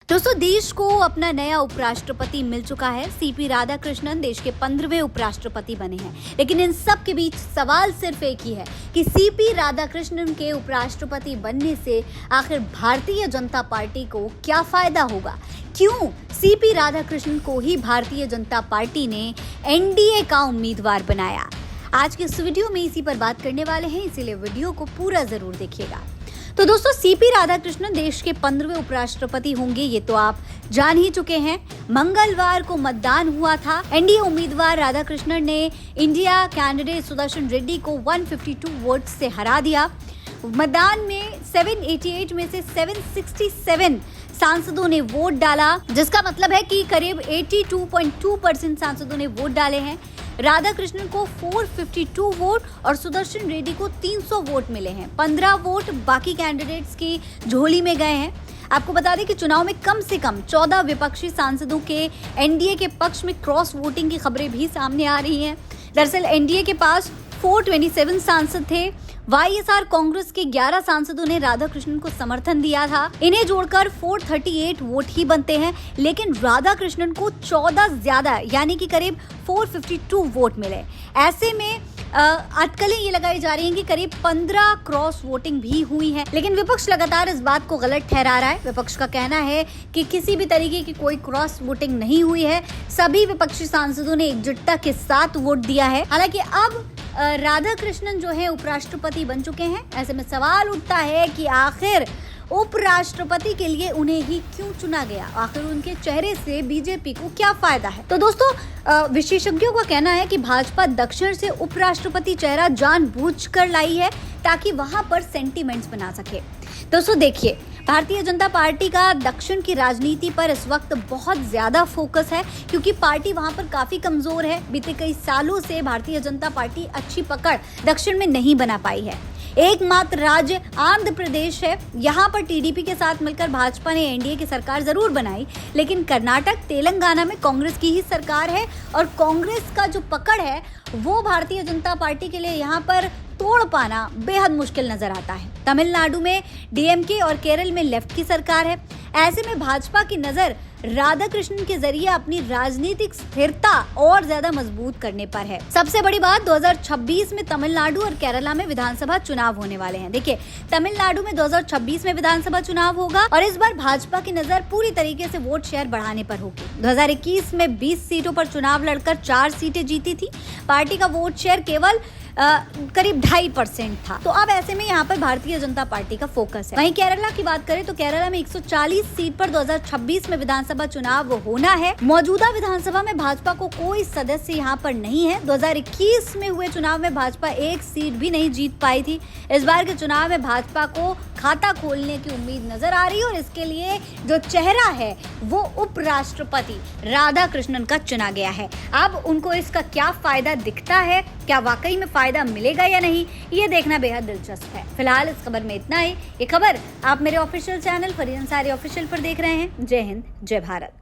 दोस्तों, देश को अपना नया उपराष्ट्रपति मिल चुका है। सीपी राधाकृष्णन देश के 15वें उपराष्ट्रपति बने हैं। लेकिन इन सब के बीच सवाल सिर्फ एक ही है कि सीपी राधाकृष्णन के उपराष्ट्रपति बनने से आखिर भारतीय जनता पार्टी को क्या फायदा होगा। क्यों सीपी राधाकृष्णन को ही भारतीय जनता पार्टी ने एनडीए का उम्मीदवार बनाया। आज के इस वीडियो में इसी पर बात करने वाले हैं, इसीलिए वीडियो को पूरा जरूर देखिएगा। तो दोस्तों, सीपी राधाकृष्णन देश के 15वें उपराष्ट्रपति होंगे, ये तो आप जान ही चुके हैं। मंगलवार को मतदान हुआ था। एनडीए उम्मीदवार राधाकृष्णन ने इंडिया कैंडिडेट सुदर्शन रेड्डी को 152 वोट से हरा दिया। मतदान में 788 में से 767 सांसदों ने वोट डाला, जिसका मतलब है कि करीब 82.2% सांसदों ने वोट डाले हैं। राधाकृष्णन को 452 वोट और सुदर्शन रेड्डी को 300 वोट मिले हैं। 15 वोट बाकी कैंडिडेट्स की झोली में गए हैं। आपको बता दें कि चुनाव में कम से कम 14 विपक्षी सांसदों के एनडीए के पक्ष में क्रॉस वोटिंग की खबरें भी सामने आ रही हैं। दरअसल एनडीए के पास 427 सांसद थे। वाईएसआर कांग्रेस के 11 सांसदों ने राधाकृष्णन को समर्थन दिया था। इन्हें जोड़कर 438 वोट ही बनते हैं, लेकिन राधाकृष्णन को 14 ज्यादा यानी कि करीब 452 वोट मिले। ऐसे में अटकलें ये लगाई जा रही हैं कि करीब 15 क्रॉस वोटिंग भी हुई है, लेकिन विपक्ष लगातार इस बात को गलत ठहरा रहा है। विपक्ष का कहना है कि किसी भी तरीके की कोई क्रॉस वोटिंग नहीं हुई है। सभी विपक्षी सांसदों ने एकजुटता के साथ वोट दिया है। हालांकि अब राधाकृष्णन जो है उपराष्ट्रपति बन चुके हैं। ऐसे में सवाल उठता है कि आखिर उपराष्ट्रपति के लिए उन्हें ही क्यों चुना गया, आखिर उनके चेहरे से बीजेपी को क्या फायदा है। तो दोस्तों, विशेषज्ञों का कहना है कि भाजपा दक्षिण से उपराष्ट्रपति चेहरा जानबूझकर लाई है ताकि वहां पर सेंटीमेंट्स बना सके। दोस्तों देखिए, भारतीय जनता पार्टी का दक्षिण की राजनीति पर इस वक्त बहुत ज्यादा फोकस है, क्योंकि पार्टी वहां पर काफी कमजोर है। बीते कई सालों से भारतीय जनता पार्टी अच्छी पकड़ दक्षिण में नहीं बना पाई है। एकमात्र राज्य आंध्र प्रदेश है। यहाँ पर टीडीपी के साथ मिलकर भाजपा ने एनडीए की सरकार जरूर बनाई, लेकिन कर्नाटक, तेलंगाना में कांग्रेस की ही सरकार है और कांग्रेस का जो पकड़ है वो भारतीय जनता पार्टी के लिए यहाँ पर तोड़ पाना बेहद मुश्किल नजर आता है। तमिलनाडु में डीएमके और केरल में लेफ्ट की सरकार है। ऐसे में भाजपा की नजर राधाकृष्णन के जरिए अपनी राजनीतिक स्थिरता और ज्यादा मजबूत करने पर है। सबसे बड़ी बात, 2026 में तमिलनाडु और केरला में विधानसभा चुनाव होने वाले हैं। देखिए, तमिलनाडु में 2026 में विधानसभा चुनाव होगा और इस बार भाजपा की नजर पूरी तरीके से वोट शेयर बढ़ाने पर होगी। 2021 में 20 सीटों पर चुनाव लड़कर 4 सीटें जीती थी। पार्टी का वोट शेयर केवल करीब 2.5% था। तो अब ऐसे में यहाँ पर भारतीय जनता पार्टी का फोकस है। वहीं केरला की बात करें तो केरला में 140 सीट पर 2026 में विधानसभा चुनाव होना है। मौजूदा विधानसभा में भाजपा को कोई सदस्य यहाँ पर नहीं है। 2021 में हुए चुनाव में भाजपा 1 सीट भी नहीं जीत पाई थी। इस बार के चुनाव में भाजपा को खाता खोलने की उम्मीद नजर आ रही है और इसके लिए जो चेहरा है वो उपराष्ट्रपति राधाकृष्णन का चुना गया है। अब उनको इसका क्या फायदा दिखता है, क्या वाकई में फायदा मिलेगा या नहीं, ये देखना बेहद दिलचस्प है। फिलहाल इस खबर में इतना ही। ये खबर आप मेरे official channel Farid Ansari official पर देख रहे हैं। जय हिंद, जय भारत।